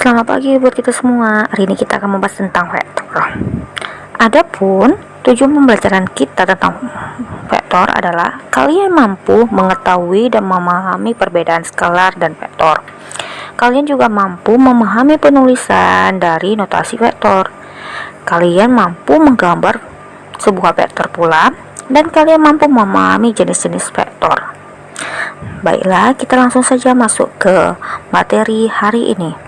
Selamat pagi buat kita semua. Hari ini kita akan membahas tentang vektor. Adapun tujuan pembelajaran kita tentang vektor adalah kalian mampu mengetahui dan memahami perbedaan skalar dan vektor. Kalian juga mampu memahami penulisan dari notasi vektor. Kalian mampu menggambar sebuah vektor pula, dan kalian mampu memahami jenis-jenis vektor. Baiklah, kita langsung saja masuk ke materi hari ini.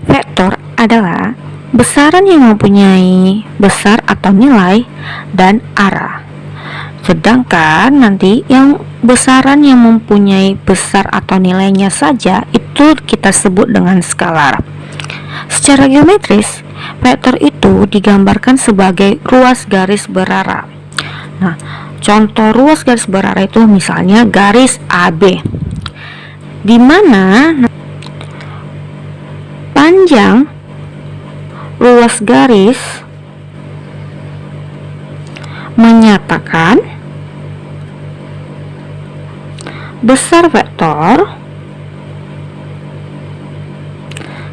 Vektor adalah besaran yang mempunyai besar atau nilai dan arah. Sedangkan nanti yang besaran yang mempunyai besar atau nilainya saja itu kita sebut dengan skalar. Secara geometris, vektor itu digambarkan sebagai ruas garis berarah. Nah, contoh ruas garis berarah itu misalnya garis AB, di mana panjang ruas garis menyatakan besar vektor,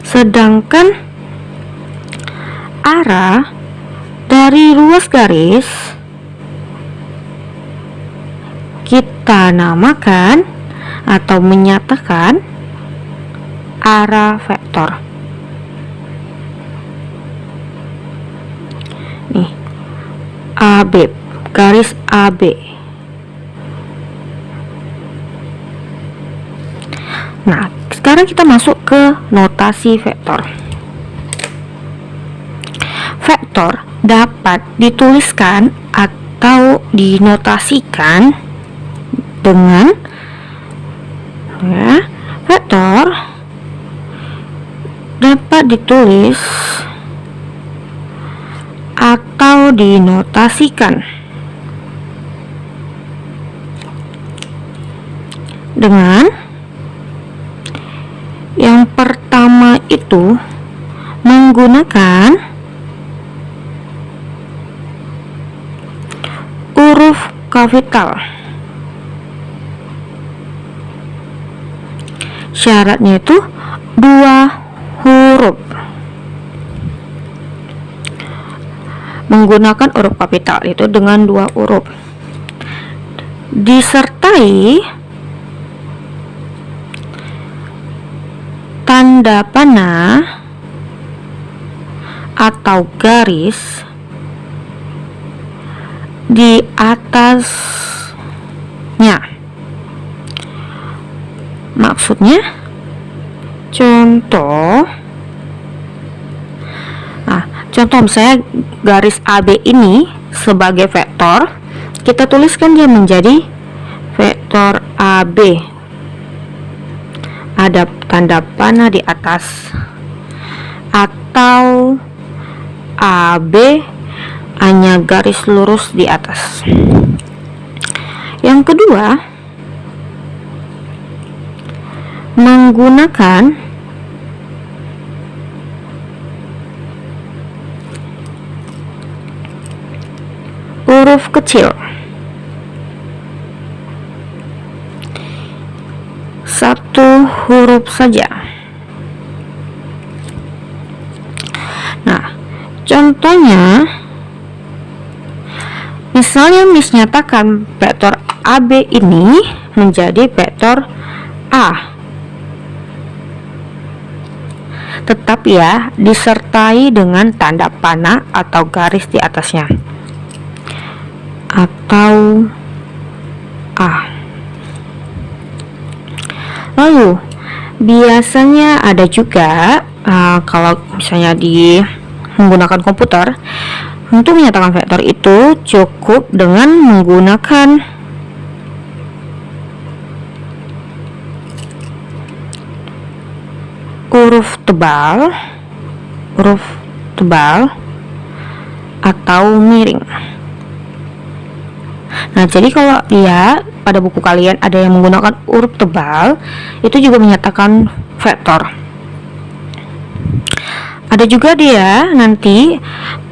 sedangkan arah dari ruas garis kita namakan atau menyatakan arah vektor. Nih, AB, garis AB. Nah, sekarang kita masuk ke notasi vektor. Vektor dapat dituliskan atau dinotasikan dengan vektor dapat ditulis atau dinotasikan dengan yang pertama itu menggunakan huruf kapital. Syaratnya itu 2 huruf. Menggunakan huruf kapital itu dengan 2 huruf, disertai tanda panah atau garis di atasnya. Maksudnya contoh misalnya garis AB ini sebagai vektor, kita tuliskan dia menjadi vektor AB, ada tanda panah di atas, atau AB hanya garis lurus di atas. Yang kedua, menggunakan huruf kecil, 1 huruf saja. Nah, contohnya misalnya Miss nyatakan vektor AB ini menjadi vektor A, tetap ya disertai dengan tanda panah atau garis di atasnya, atau A. Lalu biasanya ada juga kalau misalnya menggunakan komputer, untuk menyatakan vektor itu cukup dengan menggunakan huruf tebal atau miring. Nah, jadi kalau pada buku kalian ada yang menggunakan huruf tebal, itu juga menyatakan vektor. Ada juga dia nanti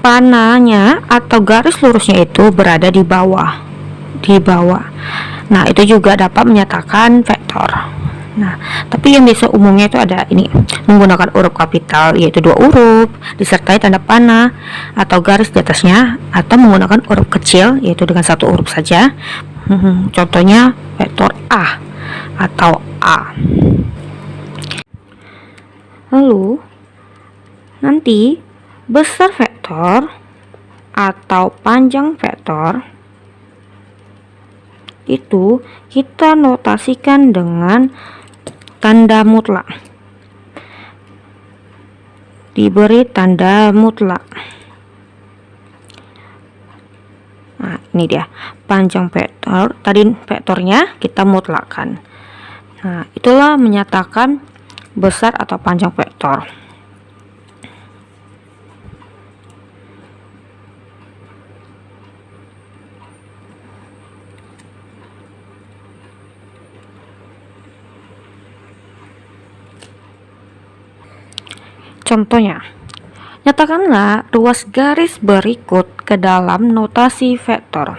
panahnya atau garis lurusnya itu berada di bawah. Nah, itu juga dapat menyatakan vektor. Nah, tapi yang biasa umumnya itu ada ini, menggunakan huruf kapital yaitu 2 huruf disertai tanda panah atau garis di atasnya, atau menggunakan huruf kecil yaitu dengan 1 huruf saja. Contohnya vektor A atau A. Lalu nanti besar vektor atau panjang vektor itu kita notasikan dengan tanda mutlak. Diberi tanda mutlak. Nah, ini dia panjang vektor. Tadi vektornya kita mutlakkan. Nah, itulah menyatakan besar atau panjang vektor. Contohnya, nyatakanlah ruas garis berikut ke dalam notasi vektor.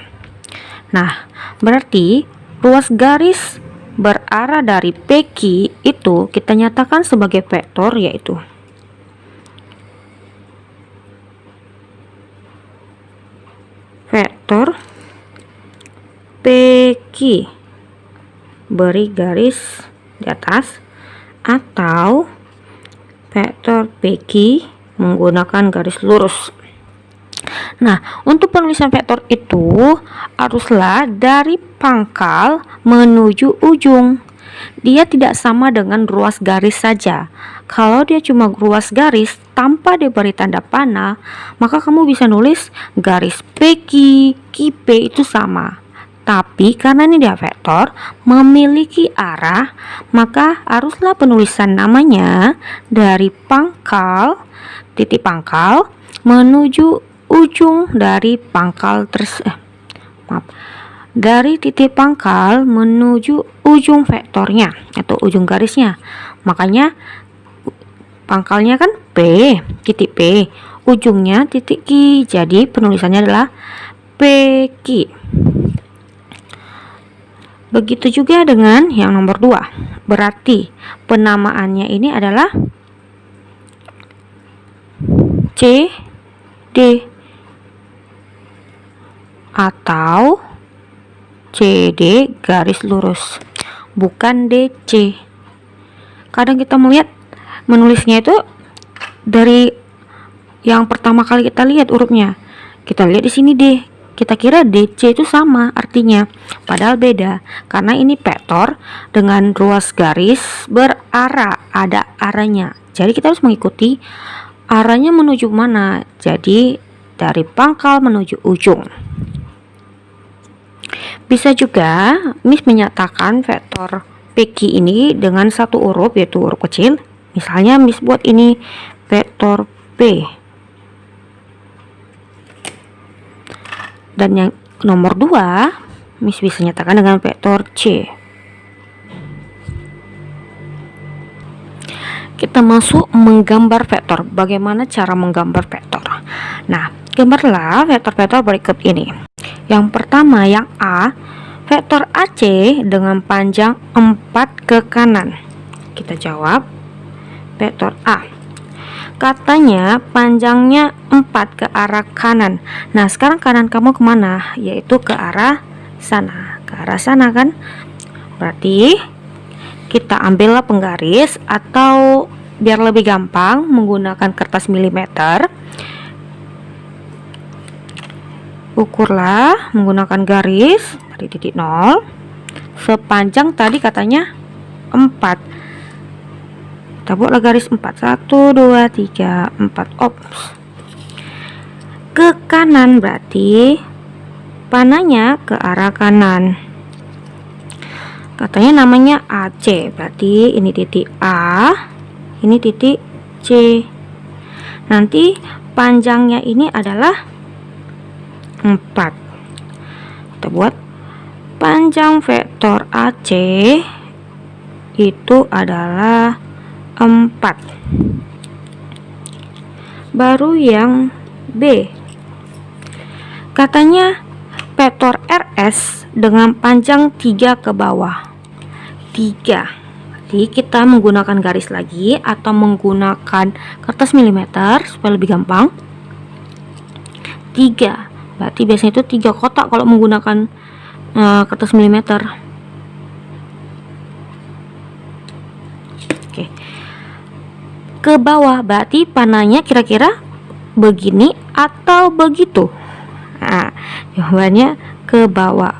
Nah, berarti ruas garis berarah dari PQ itu kita nyatakan sebagai vektor, yaitu vektor PQ beri garis di atas, atau vektor PQ menggunakan garis lurus. Nah, untuk penulisan vektor itu haruslah dari pangkal menuju ujung. Dia tidak sama dengan ruas garis saja. Kalau dia cuma ruas garis tanpa diberi tanda panah, maka kamu bisa nulis garis PQ, QP itu sama. Tapi karena ini dia vektor memiliki arah, maka haruslah penulisan namanya dari pangkal, titik pangkal menuju ujung dari pangkal dari titik pangkal menuju ujung vektornya atau ujung garisnya. Makanya pangkalnya kan P, titik P, ujungnya titik Q. Jadi penulisannya adalah PQ. Begitu juga dengan yang nomor 2. Berarti penamaannya ini adalah CD atau CD garis lurus, bukan DC. Kadang kita melihat menulisnya itu dari yang pertama kali kita lihat hurufnya, kita lihat di sini D, kita kira DC itu sama artinya, padahal beda, karena ini vektor dengan ruas garis berarah, ada arahnya. Jadi kita harus mengikuti arahnya menuju mana. Jadi dari pangkal menuju ujung. Bisa juga Miss menyatakan vektor PQ ini dengan 1 huruf yaitu huruf kecil. Misalnya Miss buat ini vektor P. Dan yang nomor 2 Miss bisa nyatakan dengan vektor C. Kita masuk menggambar vektor. Bagaimana cara menggambar vektor? Nah, gambarlah vektor-vektor berikut ini. Yang pertama, yang A, vektor AC dengan panjang 4 ke kanan. Kita jawab vektor A. Katanya panjangnya 4 ke arah kanan. Nah, sekarang kanan kamu kemana? Yaitu ke arah sana. Ke arah sana kan? Berarti kita ambillah penggaris, atau biar lebih gampang menggunakan kertas milimeter. Ukurlah menggunakan garis dari titik 0. Sepanjang tadi katanya 4. Kita buatlah garis 4. 1, 2, 3, 4. Ops. Ke kanan berarti panahnya ke arah kanan. Katanya namanya AC. Berarti ini titik A, ini titik C. Nanti panjangnya ini adalah 4. Kita buat panjang vektor AC itu adalah 4. Baru yang B. Katanya vektor RS dengan panjang 3 ke bawah. 3. Berarti kita menggunakan garis lagi atau menggunakan kertas milimeter supaya lebih gampang. 3, berarti biasanya itu 3 kotak kalau menggunakan kertas milimeter. Oke, ke bawah berarti panahnya kira-kira begini atau begitu. Nah, jawabannya ke bawah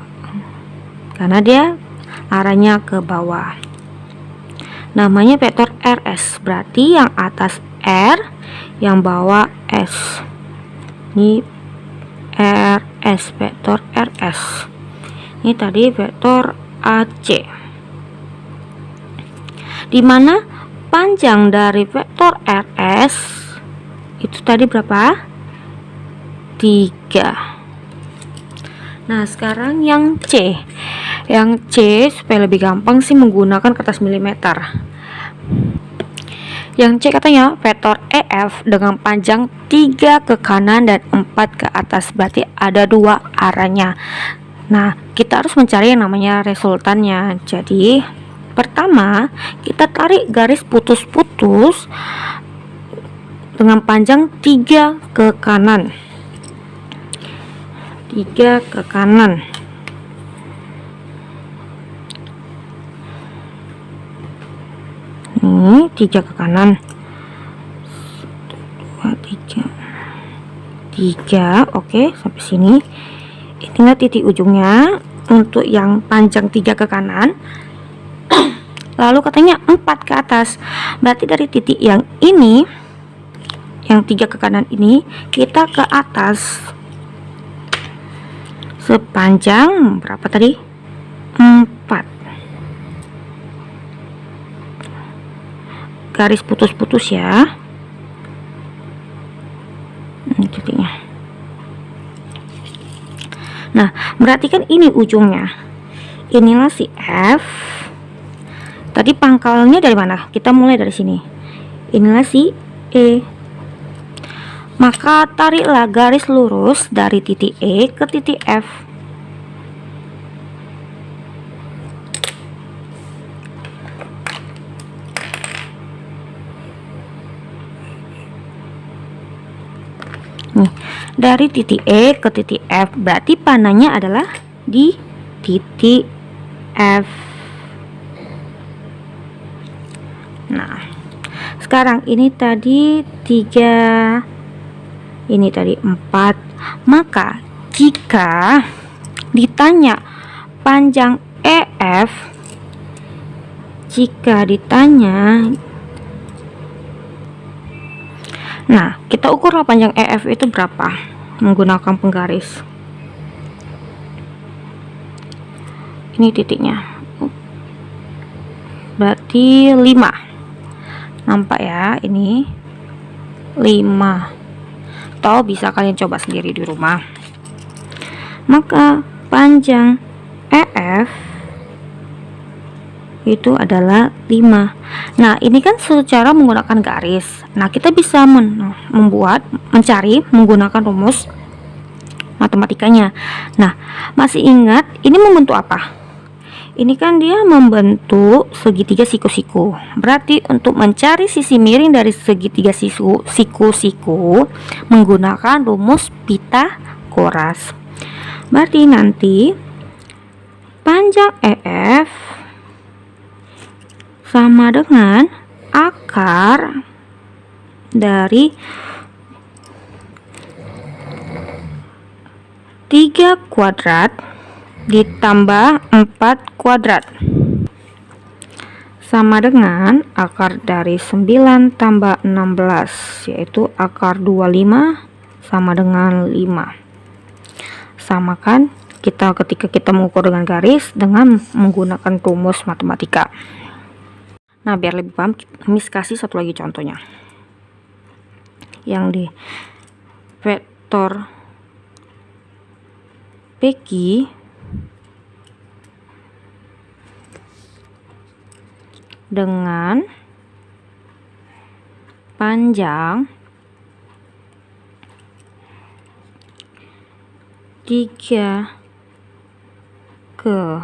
karena dia arahnya ke bawah. Namanya vektor RS, berarti yang atas R, yang bawah S. Ini RS, vektor RS. Ini tadi vektor AC. Dimana panjang dari vektor RS itu tadi berapa? 3. Nah, sekarang yang C. Yang C supaya lebih gampang sih menggunakan kertas milimeter. Yang C katanya vektor EF dengan panjang 3 ke kanan dan 4 ke atas, berarti ada 2 arahnya. Nah, kita harus mencari yang namanya resultannya. Jadi, pertama kita tarik garis putus-putus dengan panjang 3 ke kanan. 3 ke kanan. Ini 3 ke kanan. 1, 2, 3. Oke, sampai sini. Inilah titik ujungnya untuk yang panjang 3 ke kanan. Lalu katanya 4 ke atas. Berarti dari titik yang ini, yang 3 ke kanan ini, kita ke atas sepanjang berapa tadi? 4. Garis putus-putus ya. Titiknya. Nah, berarti kan ini ujungnya. Inilah si F. Tadi pangkalnya dari mana? Kita mulai dari sini. Inilah si E. Maka tariklah garis lurus dari titik E ke titik F. Nih, dari titik E ke titik F, berarti panahnya adalah di titik F. Nah, sekarang ini tadi 3, ini tadi 4. Maka jika ditanya panjang EF, nah, kita ukurlah panjang EF itu berapa menggunakan penggaris. Ini titiknya. Berarti 5. Nampak ya, ini 5. Atau bisa kalian coba sendiri di rumah. Maka panjang EF itu adalah 5. Nah, ini kan secara menggunakan garis. Nah, kita bisa mencari menggunakan rumus matematikanya. Nah, masih ingat ini membentuk apa? Ini kan dia membentuk segitiga siku-siku. Berarti untuk mencari sisi miring dari segitiga siku-siku menggunakan rumus Pitagoras. Berarti nanti panjang EF sama dengan akar dari 3 kuadrat ditambah 4 kuadrat sama dengan akar dari 9 tambah 16, yaitu akar 25 sama dengan 5. Samakan ketika kita mengukur dengan garis dengan menggunakan rumus matematika. Nah, biar lebih paham, Miss kasih satu lagi contohnya. Yang di vektor PQ dengan panjang 3 ke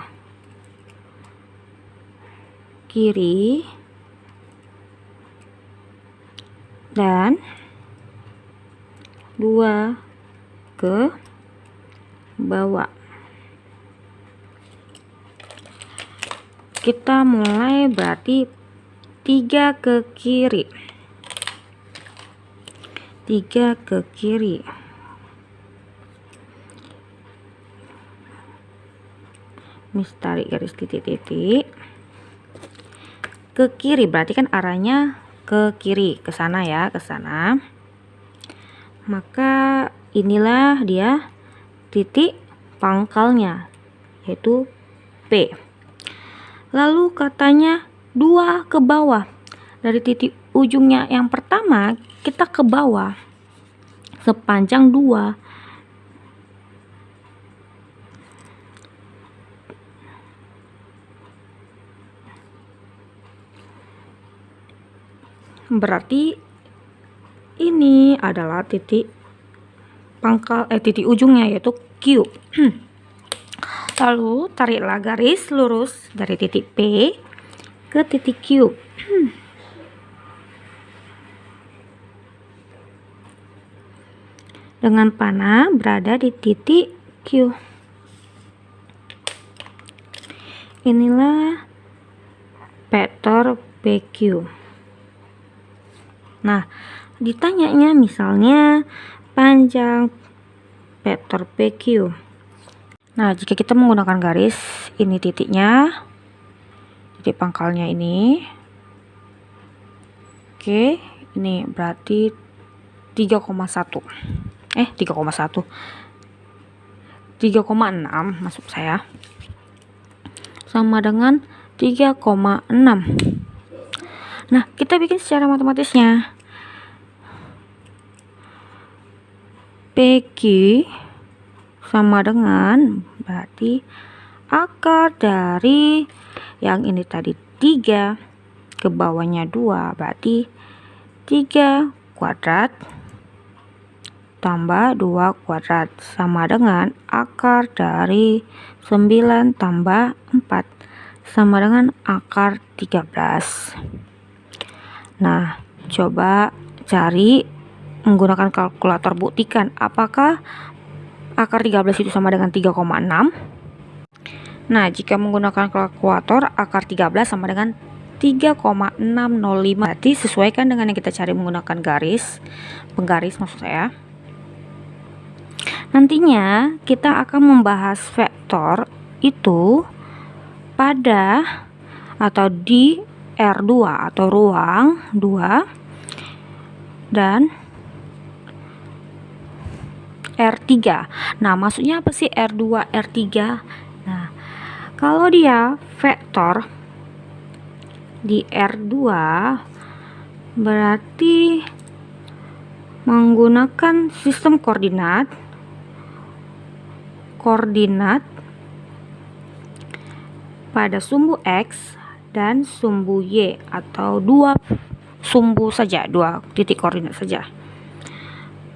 kiri dan 2 ke bawah. Kita mulai, berarti 3 ke kiri, 3 ke kiri. Tarik garis titik-titik ke kiri, berarti kan arahnya ke kiri, ke sana ya, ke sana. Maka inilah dia titik pangkalnya, yaitu P. Lalu katanya 2 ke bawah. Dari titik ujungnya yang pertama kita ke bawah sepanjang 2. Berarti ini adalah titik pangkal titik ujungnya, yaitu Q. Lalu tariklah garis lurus dari titik P ke titik Q. Dengan panah berada di titik Q. Inilah vektor PQ. Nah, ditanyanya misalnya panjang vektor PQ. Nah, jika kita menggunakan garis, ini titiknya, titik pangkalnya ini. Oke, ini berarti 3,1. 3,1. 3,6 maksud saya. Sama dengan 3,6. Nah, kita bikin secara matematisnya. PQ sama dengan, berarti akar dari yang ini tadi 3 ke bawahnya 2, berarti 3 kuadrat tambah 2 kuadrat sama dengan akar dari 9 tambah 4 sama dengan akar 13. Nah, coba cari menggunakan kalkulator, buktikan apakah akar 13 itu sama dengan 3,6. Nah, jika menggunakan kalkulator, akar 13 sama dengan 3,605. Berarti sesuaikan dengan yang kita cari menggunakan garis, penggaris maksud saya. Nantinya kita akan membahas vektor itu pada atau di R2 atau ruang 2 dan R3. Nah, maksudnya apa sih R2, R3? Nah, kalau dia vektor di R2 berarti menggunakan sistem koordinat pada sumbu X dan sumbu Y, atau 2 sumbu saja, 2 titik koordinat saja.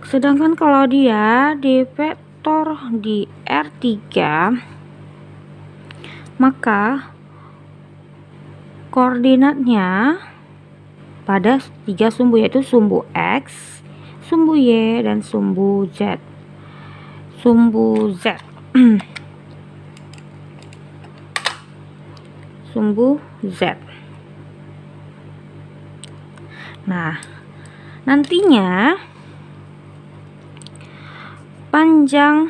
Sedangkan kalau dia di vektor di R3, maka koordinatnya pada 3 sumbu, yaitu sumbu X, sumbu Y, dan sumbu Z. Sumbu Z. Sumbu Z. Nah, nantinya panjang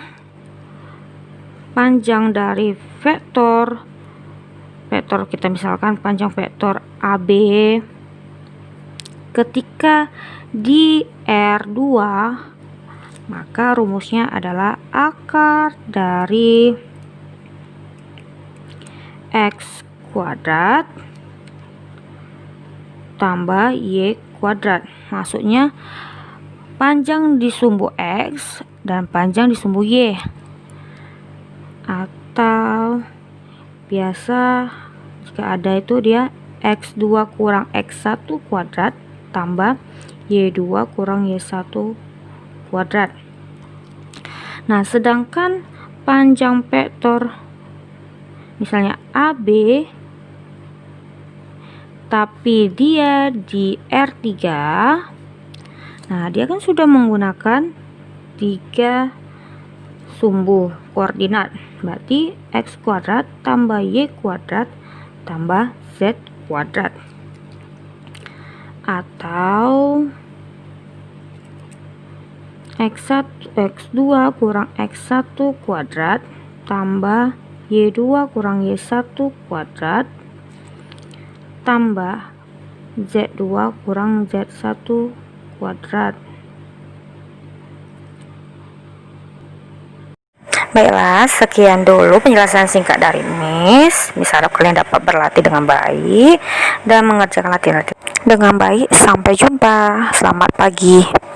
dari vektor kita misalkan panjang vektor AB ketika di R2, maka rumusnya adalah akar dari X kuadrat tambah Y kuadrat. Maksudnya panjang di sumbu X dan panjang di sumbu Y, atau biasa jika ada itu dia X2 kurang X1 kuadrat tambah Y2 kurang Y1 kuadrat. Nah, sedangkan panjang vektor misalnya AB tapi dia di R3. Nah, dia kan sudah menggunakan 3 sumbu koordinat, berarti x kuadrat tambah y kuadrat tambah z kuadrat, atau x1 x2 kurang x1 kuadrat tambah y2 kurang y1 kuadrat tambah z2 kurang z1 kuadrat. Baiklah, sekian dulu penjelasan singkat dari Miss. Miss harap kalian dapat berlatih dengan baik dan mengerjakan latihan dengan baik. Sampai jumpa. Selamat pagi.